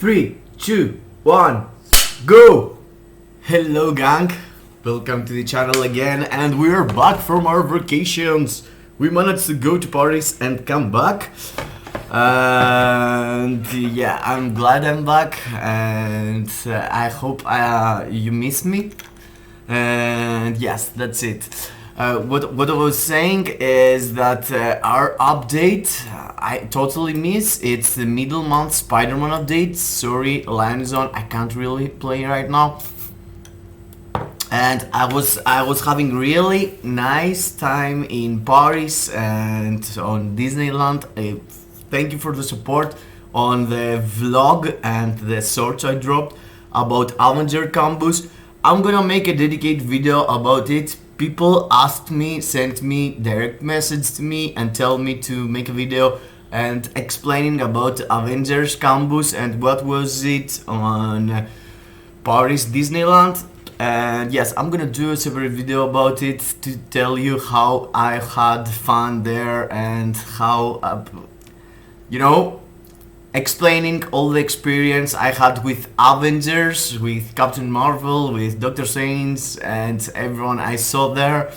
3, 2, 1, go! Hello gang, welcome to the channel again, and we are back from our vacations. We managed to go to Paris and come back, and yeah, I'm glad I'm back, and I hope you miss me. And yes, that's it. What I was saying is that our update I totally miss. It's the middle month SpiderMan update. Sorry, line is on. I can't really play right now. And I was having really nice time in Paris and on Disneyland. Thank you for the support on the vlog and the shorts I dropped about Avenger Campus. I'm gonna make a dedicated video about it. People asked me, sent me direct message to me and tell me to make a video and explaining about Avengers Campus and what was it on Paris Disneyland. And yes, I'm gonna do a separate video about it to tell you how I had fun there and how explaining all the experience I had with Avengers, with Captain Marvel, with Doctor Strange and everyone I saw there.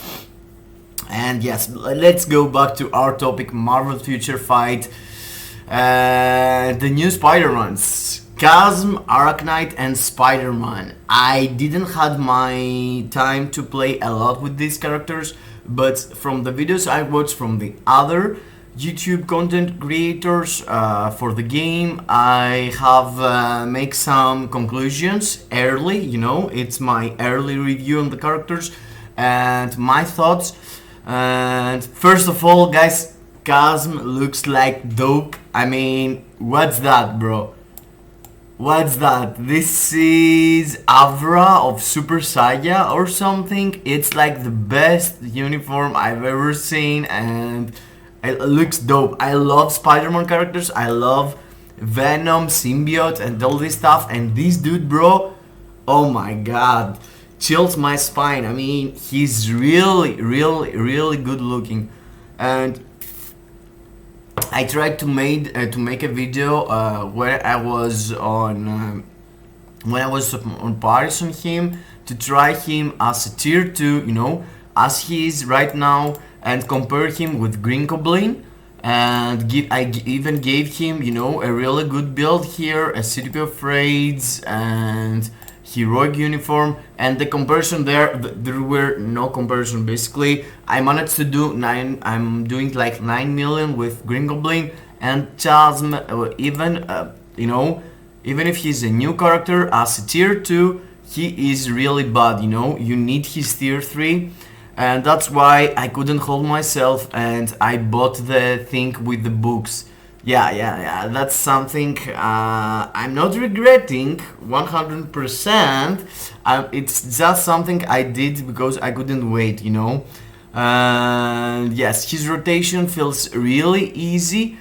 And yes, let's go back to our topic, Marvel Future Fight. The new Spider-Mans, CHASM, ARACHKNIGHT and SpiderMan. I didn't had my time to play a lot with these characters, but from the videos I watched from the other YouTube content creators for the game, I have make some conclusions early, it's my early review on the characters and my thoughts. And first of all, guys, CHASM looks like dope. I mean, what's that, bro? What's that? This is Avra of Super Saiyan or something. It's like the best uniform I've ever seen and it looks dope. I love Spider-Man characters. I love Venom, Symbiote and all this stuff. And this dude, bro, oh my god, chills my spine. I mean, he's really good looking. And I tried to make a video where I was on when I was on Paris on him to try him as a tier 2, as he is right now, and compare him with Green Goblin, and I even gave him, a really good build here, a City of Raids and heroic uniform. And the comparison there were no comparison. Basically, I managed to do I'm doing like 9 million with Green Goblin and CHASM. Even if he's a new character as a tier 2, he is really bad. You need his tier 3. And that's why I couldn't hold myself and I bought the thing with the books. Yeah, that's something I'm not regretting 100%. It's just something I did because I couldn't wait, And yes, his rotation feels really easy.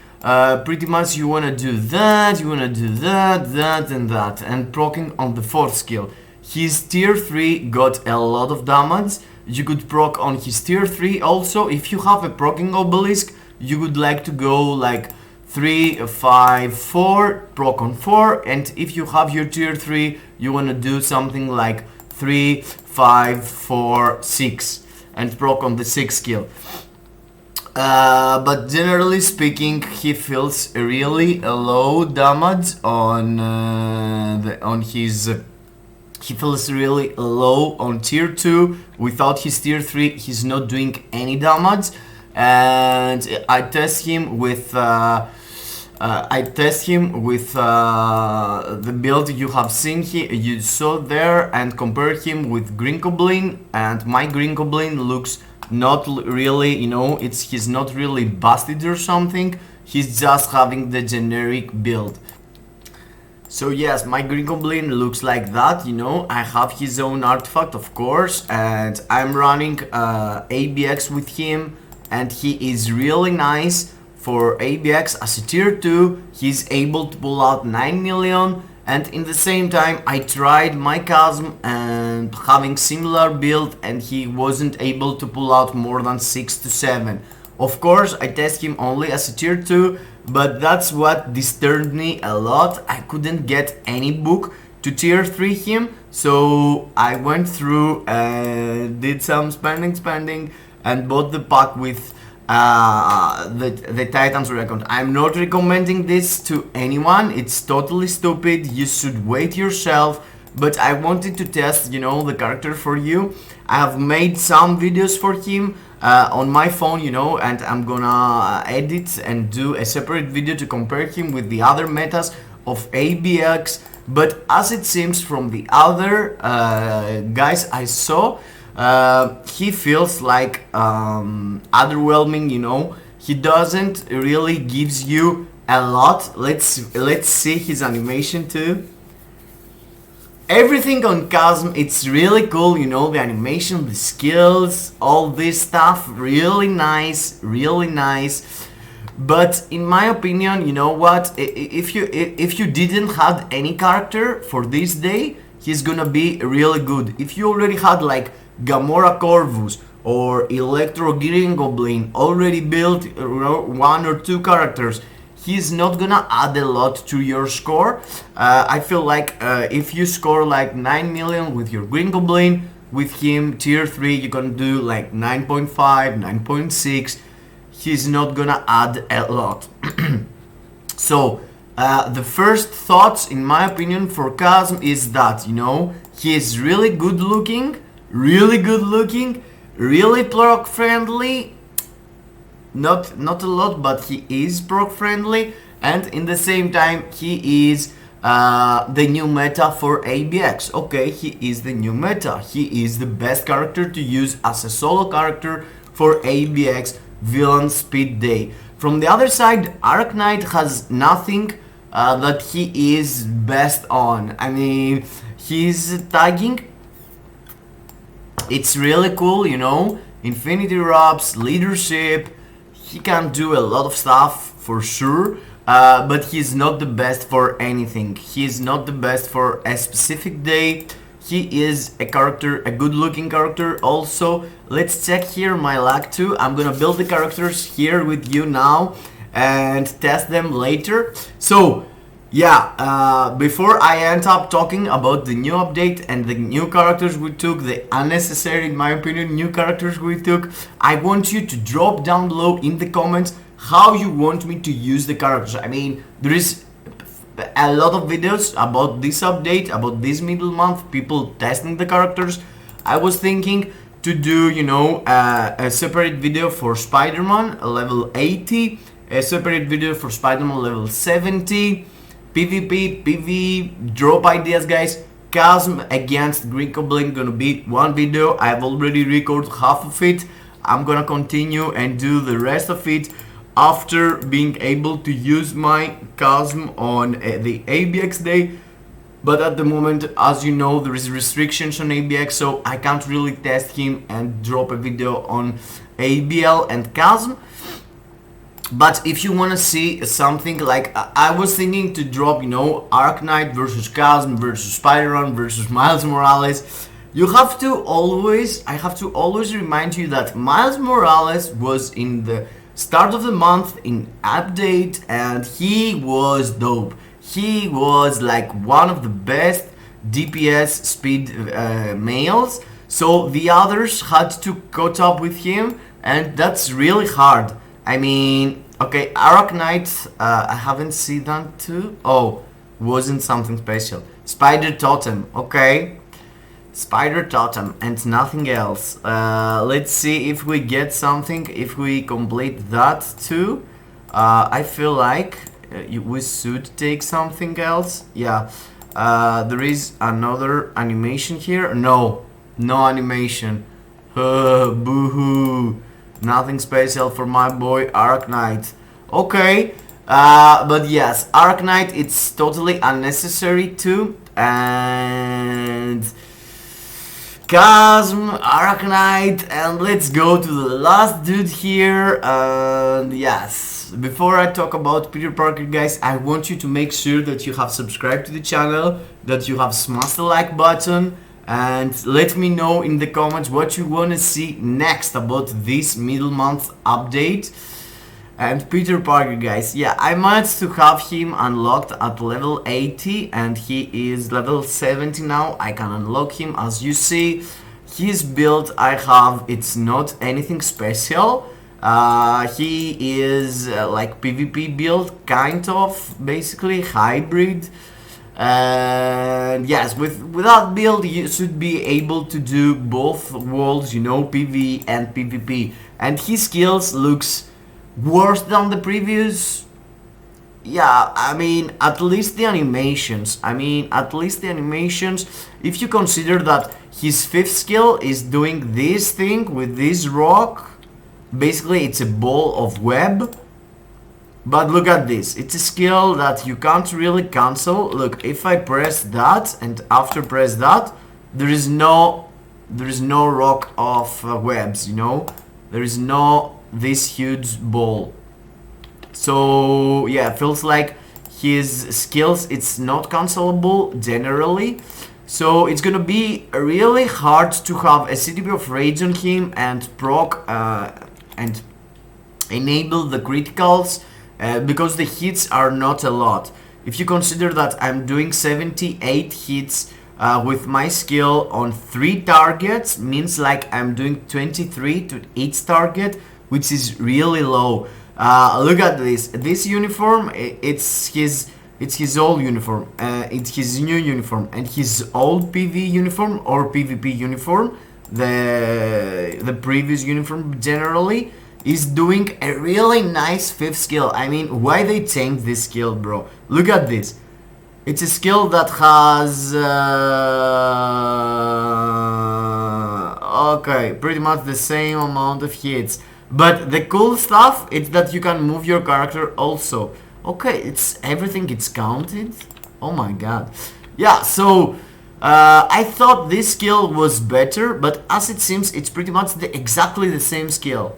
Pretty much you wanna do that, that and that. And proccing on the 4th skill. His tier 3 got a lot of damage. You could proc on his tier 3 also. If you have a proccing obelisk, you would like to go like 3, 5, 4, proc on 4. And if you have your tier 3, you want to do something like 3, 5, 4, 6 and proc on the 6th skill. But generally speaking, he feels really low damage on his. He feels really low on tier 2. Without his tier 3, he's not doing any damage. And I test him with the build you have seen you saw there, and compare him with Green Goblin. And my Green Goblin looks not really, he's not really busted or something. He's just having the generic build. So yes, my Green Goblin looks like that, I have his own artifact, of course, and I'm running ABX with him, and he is really nice for ABX as a tier 2. He's able to pull out 9 million, and in the same time I tried my CHASM and having similar build, and he wasn't able to pull out more than 6 to 7. Of course, I test him only as a tier 2, but that's what disturbed me a lot. I couldn't get any book to tier 3 him, so I went through and did some spending and bought the pack with the Titans Recon. I'm not recommending this to anyone, it's totally stupid, you should wait yourself, but I wanted to test, you know, the character for you. I have made some videos for him on my phone, you know, and I'm gonna edit and do a separate video to compare him with the other metas of ABX. But as it seems from the other guys I saw, he feels like underwhelming, you know. He doesn't really gives you a lot. Let's see his animation too. Everything on CHASM, it's really cool, you know, the animation, the skills, all this stuff, really nice, really nice. But in my opinion, you know what, if you didn't had any character for this day, he's gonna be really good. If you already had like Gamora Corvus or Electro Green Goblin already built, one or two characters, he's not gonna add a lot to your score. I feel like if you score like 9 million with your Green Goblin, with him tier 3 you can do like 9.5, 9.6. He's not gonna add a lot. So the first thoughts in my opinion for CHASM is that, you know, he is really good looking, really proc friendly. Not a lot, but he is proc friendly, and in the same time he is the new meta for ABX. Okay, he is the new meta. He is the best character to use as a solo character for ABX Villain Speed Day. From the other side, ARACHKNIGHT has nothing that he is best on. I mean, his tagging, it's really cool, you know. Infinity Wraps, leadership, he can do a lot of stuff for sure, but he's not the best for anything. He's not the best for a specific day. He is a character, a good looking character also. Let's check here my luck too. I'm gonna build the characters here with you now and test them later. So yeah, before I end up talking about the new update and the new characters we took, the unnecessary, in my opinion, new characters we took, I want you to drop down below in the comments how you want me to use the characters. I mean, there is a lot of videos about this update, about this middle month, people testing the characters. I was thinking to do, you know, a separate video for SpiderMan level 80, a separate video for SpiderMan level 70, PvP, PvE, drop ideas guys. CHASM against Green Goblin gonna be one video. I've already recorded half of it. I'm gonna continue and do the rest of it after being able to use my CHASM on the ABX day. But at the moment, as you know, there is restrictions on ABX, so I can't really test him and drop a video on ABL and CHASM. But if you want to see something like, I was thinking to drop, you know, ARACHKNIGHT versus CHASM versus Spider-Man versus Miles Morales. You have to always, I have to always remind you that Miles Morales was in the start of the month in update and he was dope. He was like one of the best DPS speed males, so the others had to catch up with him, and that's really hard. I mean, okay, ARACHKNIGHT, I haven't seen that too. Oh, wasn't something special. Spider Totem, okay. Spider Totem and nothing else. Let's see if we get something, if we complete that too. I feel like we should take something else. Yeah, there is another animation here. No animation. Boo-hoo. Nothing special for my boy ARACHKNIGHT. Okay, but yes, ARACHKNIGHT, it's totally unnecessary too. And CHASM, ARACHKNIGHT, and let's go to the last dude here. Yes, before I talk about Peter Parker, guys, I want you to make sure that you have subscribed to the channel, that you have smashed the like button, And let me know in the comments what you want to see next about this middle month update. And Peter Parker, guys, yeah, I managed to have him unlocked at level 80 and he is level 70 now. I can unlock him. As you see, his build I have, it's not anything special. He is like PvP build, kind of, basically hybrid. And yes, with that build you should be able to do both worlds, you know, PvE and PvP. And his skills looks worse than the previous. Yeah, I mean, at least the animations. If you consider that his 5th skill is doing this thing with this rock, basically it's a ball of web. But look at this, it's a skill that you can't really cancel. Look, if I press that and after press that, there is no rock of webs, you know? There is no this huge ball. So yeah, feels like his skills, it's not cancelable generally. So it's gonna be really hard to have a CTB of Rage on him and proc and enable the criticals because the hits are not a lot. If you consider that I'm doing 78 hits with my skill on 3 targets, means like I'm doing 23 to each target, which is really low. Look at this uniform, it's his old uniform, it's his new uniform, and his old PV uniform or PvP uniform, the previous uniform generally, is doing a really nice 5th skill. I mean, why they changed this skill, bro? Look at this. It's a skill that has okay, pretty much the same amount of hits. But the cool stuff is that you can move your character also. Okay, it's everything, it's counted. Oh my god. Yeah, so I thought this skill was better, but as it seems, it's pretty much exactly the same skill.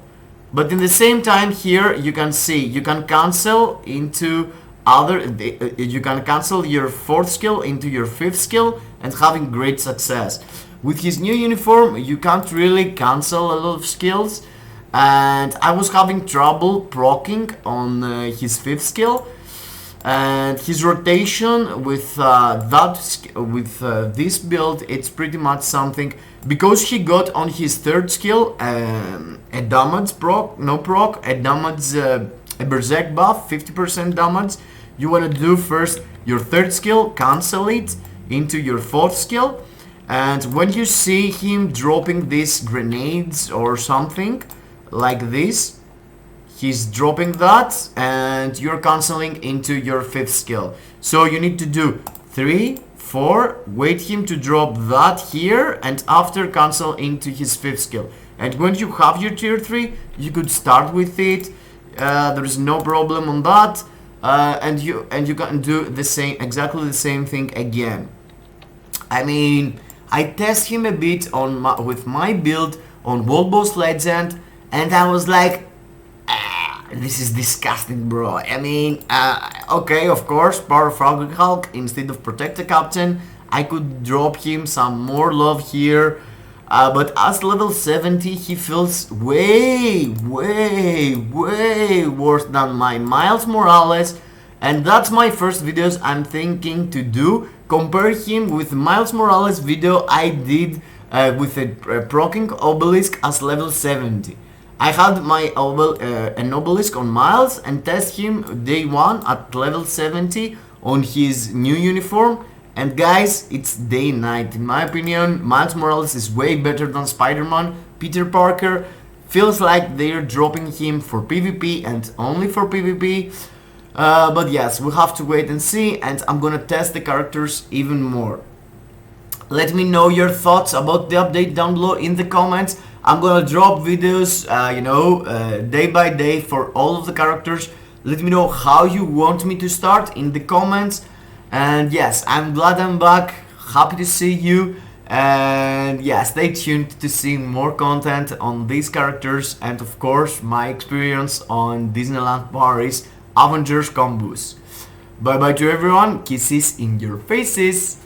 But in the same time here, you can see, you can cancel into you can cancel your 4th skill into your 5th skill and having great success. With his new uniform, you can't really cancel a lot of skills. And I was having trouble proccing on his 5th skill, and his rotation with this build, it's pretty much something, because he got on his 3rd skill a damage proc, a damage a berserk buff, 50% damage. You want to do first your 3rd skill, cancel it into your 4th skill, and when you see him dropping these grenades or something like this, he's dropping that and you're cancelling into your 5th skill. So you need to do 3, 4, wait him to drop that here, and after cancel into his 5th skill. And when you have your tier 3, you could start with it. There is no problem on that, and you can do the same, exactly the same thing again. I mean, I test him a bit on with my build on World Boss Legend, and I was like, this is disgusting, bro. I mean, okay, of course, Power of Hulk instead of Protect the Captain. I could drop him some more love here. But as level 70, he feels way worse than my Miles Morales. And that's my first videos I'm thinking to do. Compare him with Miles Morales video I did with a proccing obelisk as level 70. I had my an obelisk on Miles and test him day 1 at level 70 on his new uniform. And guys, it's day 9. In my opinion, Miles Morales is way better than Spider-Man. Peter Parker feels like they're dropping him for PvP and only for PvP. But yes, we'll have to wait and see, and I'm gonna test the characters even more. Let me know your thoughts about the update down below in the comments. I'm gonna drop videos, day by day for all of the characters. Let me know how you want me to start in the comments. And yes, I'm glad I'm back. Happy to see you. And yeah, stay tuned to see more content on these characters and of course my experience on Disneyland Paris Avengers combos. Bye bye to everyone. Kisses in your faces.